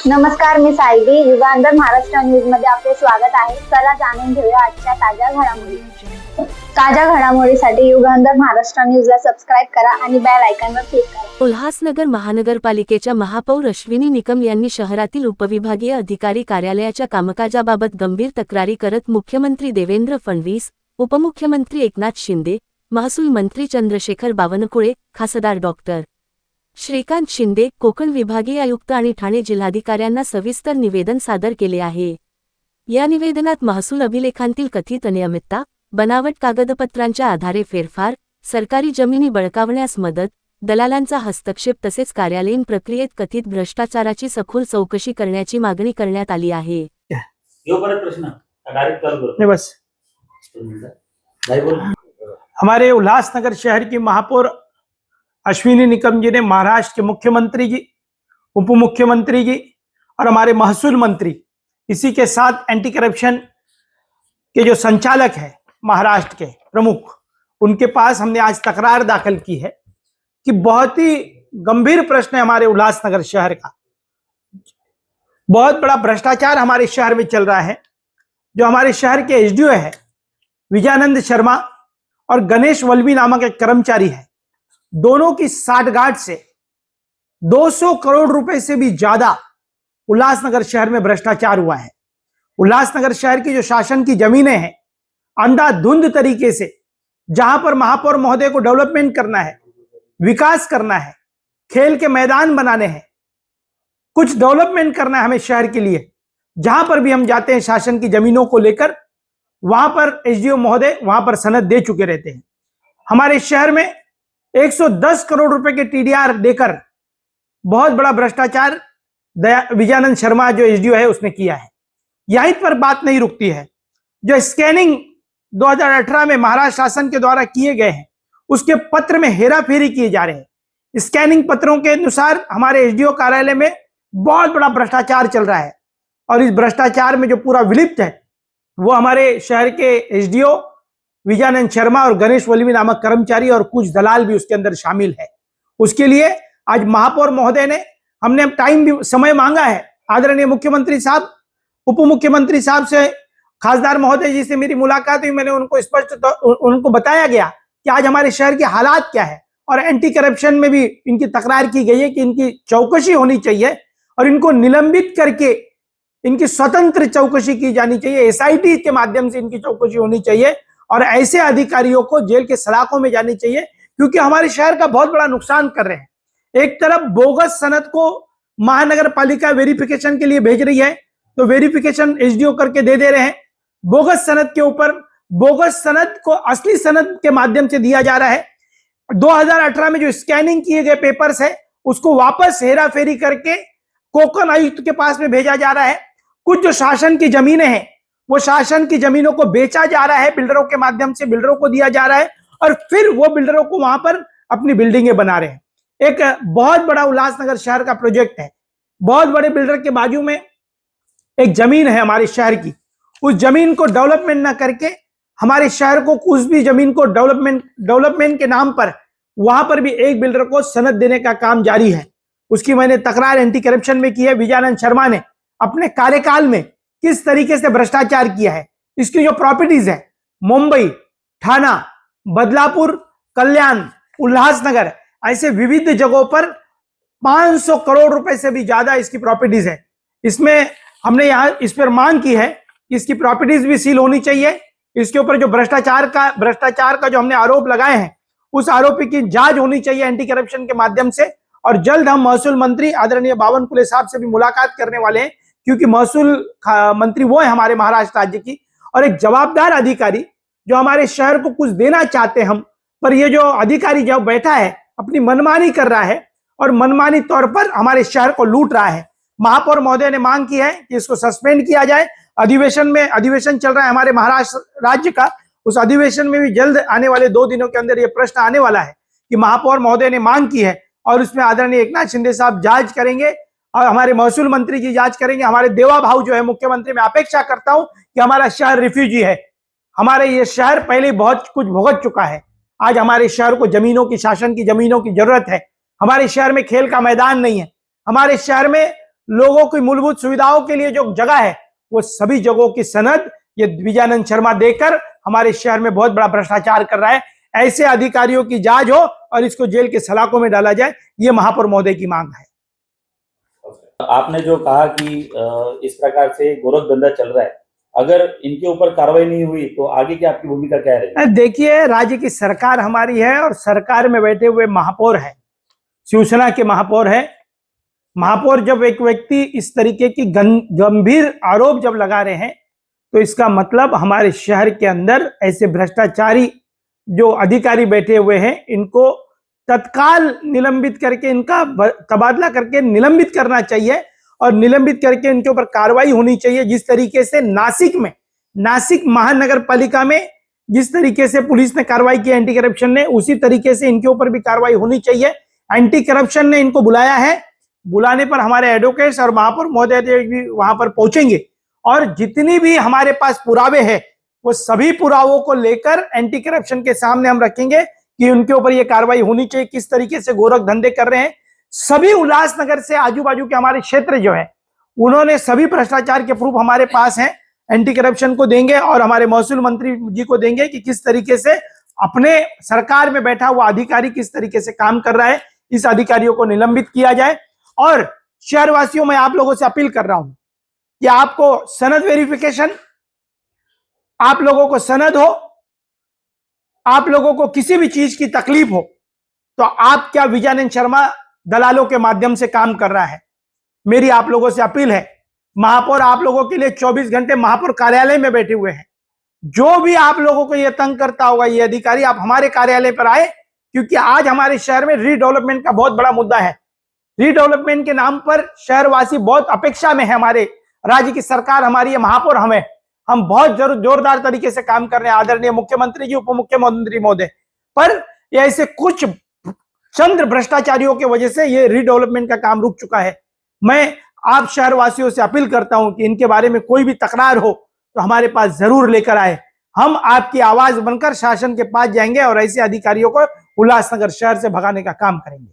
नमस्कार, मी सायली. युगांधर महाराष्ट्र न्यूज मध्ये आपले स्वागत आहे. चला जाणून घेऊया आजच्या ताज्या घडामोडी. ताज्या घडामोडीसाठी युगांधर महाराष्ट्र न्यूजला सबस्क्राईब करा आणि बेल आयकॉनवर क्लिक करा. उल्हासनगर महानगरपालिकेच्या महापौर अश्विनी निकम यांनी शहरातील उपविभागीय अधिकारी कार्यालयाच्या कामकाजाबाबत गंभीर तक्रारी करत मुख्यमंत्री देवेंद्र फडणवीस, उपमुख्यमंत्री एकनाथ शिंदे, महसूल मंत्री चंद्रशेखर बावनकुळे, खासदार डॉक्टर श्रीकांत शिंदे, कोकण विभागीय आयुक्त आणि ठाणे जिल्हाधिकाऱ्यांना सविस्तर निवेदन सादर केले आहे. या निवेदनात महसूल अभिलेखांतील कथित अनियमितता, बनावट कागदपत्रांच्या आधारे फेरफार, सरकारी जमिनी बळकावण्यास मदत, दलालांचा हस्तक्षेप तसेच कार्यालयीन प्रक्रियेत कथित भ्रष्टाचाराची सखोल चौकशी करण्याची मागणी करण्यात आली आहे. बस हमारे उल्लासनगर शहर की महापौर अश्विनी निकम जी ने महाराष्ट्र के मुख्यमंत्री जी, उप मुख्यमंत्री जी और हमारे महसूल मंत्री, इसी के साथ एंटी करप्शन के जो संचालक है महाराष्ट्र के प्रमुख, उनके पास हमने आज तकरार दाखिल की है कि बहुत ही गंभीर प्रश्न है हमारे उल्लासनगर शहर का। बहुत बड़ा भ्रष्टाचार हमारे शहर में चल रहा है। जो हमारे शहर के एसडीओ है विजयानंद शर्मा और गणेश वल्लभी नामक एक कर्मचारी है, दोनों की साठगांठ से 200 करोड़ रुपए से भी ज्यादा उल्लासनगर शहर में भ्रष्टाचार हुआ है। उल्लासनगर शहर की जो शासन की जमीनें हैं, अंधाधुंध तरीके से जहां पर महापौर महोदय को डेवलपमेंट करना है, विकास करना है, खेल के मैदान बनाने हैं, कुछ डेवलपमेंट करना है हमें शहर के लिए, जहां पर भी हम जाते हैं शासन की जमीनों को लेकर, वहां पर एसडीओ महोदय वहां पर सनद दे चुके रहते हैं। हमारे शहर में 110 करोड़ रुपए के टीडीआर देकर बहुत बड़ा भ्रष्टाचार विजयानंद शर्मा जो एसडीओ है उसने किया है। यहीं पर बात नहीं रुकती है। जो स्कैनिंग 2018 में महाराष्ट्र शासन के द्वारा किए गए हैं, उसके पत्र में हेराफेरी किए जा रहे हैं। स्कैनिंग पत्रों के अनुसार हमारे एसडीओ कार्यालय में बहुत बड़ा भ्रष्टाचार चल रहा है और इस भ्रष्टाचार में जो पूरा विलिप्त है वो हमारे शहर के एसडीओ विजयानंद शर्मा और गणेश वल्लभी नामक कर्मचारी और कुछ दलाल भी उसके अंदर शामिल है। उसके लिए आज महापौर महोदय ने, हमने टाइम भी समय मांगा है। आदरणीय मुख्यमंत्री साहब, उप मुख्यमंत्री साहब से, खासदार महोदय जी से मेरी मुलाकात हुई। मैंने उनको स्पष्ट उनको बताया गया कि आज हमारे शहर के हालात क्या है और एंटी करप्शन में भी इनकी तकरार की गई है कि इनकी चौकसी होनी चाहिए और इनको निलंबित करके इनकी स्वतंत्र चौकसी की जानी चाहिए। एसआईटी के माध्यम से इनकी चौकसी होनी चाहिए और ऐसे अधिकारियों को जेल के सलाखों में जानी चाहिए, क्योंकि हमारे शहर का बहुत बड़ा नुकसान कर रहे हैं। एक तरफ बोगस सनद को महानगर पालिका वेरिफिकेशन के लिए भेज रही है, तो वेरिफिकेशन एसडीओ करके दे रहे हैं। बोगस सनद के ऊपर बोगस सनद को असली सनद के माध्यम से दिया जा रहा है। 2018 में जो स्कैनिंग किए गए पेपर्स है उसको वापस हेरा फेरी करके कोकण आयुक्त के पास में भेजा जा रहा है। कुछ जो शासन की जमीनें हैं वो शासन की जमीनों को बेचा जा रहा है, बिल्डरों के माध्यम से बिल्डरों को दिया जा रहा है और फिर वो बिल्डरों को वहां पर अपनी बिल्डिंगें बना रहे हैं। एक बहुत बड़ा उल्लासनगर शहर का प्रोजेक्ट है। बहुत बड़े बिल्डर के बाजू में एक जमीन है हमारे शहर की, उस जमीन को डेवलपमेंट ना करके हमारे शहर को उस भी जमीन को डेवलपमेंट के नाम पर वहां पर भी एक बिल्डर को सनद देने का काम जारी है। उसकी मैंने तकरार एंटी करप्शन में की है। विजयानंद शर्मा ने अपने कार्यकाल में किस तरीके से भ्रष्टाचार किया है, इसकी जो प्रॉपर्टीज है मुंबई, ठाणा, बदलापुर, कल्याण, उल्लासनगर, ऐसे विविध जगहों पर 500 करोड़ रुपए से भी ज्यादा इसकी प्रॉपर्टीज है। इसमें हमने यहां इस पर मांग की है कि इसकी प्रॉपर्टीज भी सील होनी चाहिए। इसके ऊपर जो भ्रष्टाचार का जो हमने आरोप लगाए हैं उस आरोपी की जांच होनी चाहिए एंटी करप्शन के माध्यम से। और जल्द हम महसूल मंत्री आदरणीय बावनकुळे साहब से भी मुलाकात करने वाले हैं, क्योंकि महसूल मंत्री वो है हमारे महाराष्ट्र राज्य की और एक जवाबदार अधिकारी जो हमारे शहर को कुछ देना चाहते हम, पर ये जो अधिकारी जब बैठा है अपनी मनमानी कर रहा है और मनमानी तौर पर हमारे शहर को लूट रहा है। महापौर महोदय ने मांग की है कि इसको सस्पेंड किया जाए। अधिवेशन चल रहा है हमारे महाराष्ट्र राज्य का, उस अधिवेशन में भी जल्द आने वाले 2 दिनों के अंदर ये प्रश्न आने वाला है कि महापौर महोदय ने मांग की है और उसमें आदरणीय एकनाथ शिंदे साहब जांच करेंगे और हमारे महसूल मंत्री जी जांच करेंगे। हमारे देवा भाव जो है मुख्यमंत्री, मैं अपेक्षा करता हूं कि हमारा शहर रिफ्यूजी है। हमारे ये शहर पहले बहुत कुछ भुगत चुका है। आज हमारे शहर को जमीनों की, शासन की जमीनों की जरूरत है। हमारे शहर में खेल का मैदान नहीं है। हमारे शहर में लोगों की मूलभूत सुविधाओं के लिए जो जगह है वो सभी जगहों की सनद ये विजयानंद शर्मा देकर हमारे शहर में बहुत बड़ा भ्रष्टाचार कर रहा है। ऐसे अधिकारियों की जांच हो और इसको जेल के सलाखों में डाला जाए, ये महापौर महोदय की मांग है। आपने जो कहा कि इस प्रकार से गोरख धंधा चल रहा है, अगर इनके ऊपर कार्रवाई नहीं हुई तो आगे की आपकी भूमिका क्या रहेगी? देखिए, राज्य की सरकार हमारी है और सरकार में बैठे हुए महापौर है, शिवसेना के महापौर है। महापौर जब एक व्यक्ति इस तरीके की गंभीर आरोप जब लगा रहे हैं तो इसका मतलब हमारे शहर के अंदर ऐसे भ्रष्टाचारी जो अधिकारी बैठे हुए हैं इनको तत्काल निलंबित करके, इनका तबादला करके निलंबित करना चाहिए और निलंबित करके इनके ऊपर कार्रवाई होनी चाहिए। जिस तरीके से नासिक महानगर पालिका में जिस तरीके से पुलिस ने कार्रवाई की एंटी करप्शन ने, उसी तरीके से इनके ऊपर भी कार्रवाई होनी चाहिए। एंटी करप्शन ने इनको बुलाया है, बुलाने पर हमारे एडवोकेट्स और महापौर महोदय भी वहां पर पहुंचेंगे और जितनी भी हमारे पास पुरावे हैं वो सभी पुरावों को लेकर एंटी करप्शन के सामने हम रखेंगे कि उनके ऊपर ये कार्रवाई होनी चाहिए। किस तरीके से गोरख धंधे कर रहे हैं, सभी उल्लासनगर से आजू बाजू के हमारे क्षेत्र जो है उन्होंने सभी भ्रष्टाचार के प्रूफ हमारे पास हैं, एंटी करप्शन को देंगे और हमारे महसूल मंत्री जी को देंगे कि किस तरीके से अपने सरकार में बैठा हुआ अधिकारी किस तरीके से काम कर रहा है। इस अधिकारियों को निलंबित किया जाए और शहरवासियों में आप लोगों से अपील कर रहा हूं कि आपको सनद वेरिफिकेशन, आप लोगों को सनद हो, आप लोगों को किसी भी चीज की तकलीफ हो तो आप क्या विजयानंद शर्मा दलालों के माध्यम से काम कर रहा है। मेरी आप लोगों से अपील है, महापौर आप लोगों के लिए 24 घंटे महापौर कार्यालय में बैठे हुए हैं। जो भी आप लोगों को यह तंग करता होगा ये अधिकारी, आप हमारे कार्यालय पर आए, क्योंकि आज हमारे शहर में रीडेवलपमेंट का बहुत बड़ा मुद्दा है। रीडेवलपमेंट के नाम पर शहरवासी बहुत अपेक्षा में है, हमारे राज्य की सरकार हमारी है, महापौर हम बहुत जोरदार तरीके से काम कर रहे हैं, आदरणीय मुख्यमंत्री जी, उप मुख्यमंत्री महोदय, पर ऐसे कुछ चंद्र भ्रष्टाचारियों की वजह से ये रीडेवलपमेंट का काम रुक चुका है। मैं आप शहरवासियों से अपील करता हूं कि इनके बारे में कोई भी तकरार हो तो हमारे पास जरूर लेकर आए। हम आपकी आवाज बनकर शासन के पास जाएंगे और ऐसे अधिकारियों को उल्लासनगर शहर से भगाने का काम करेंगे।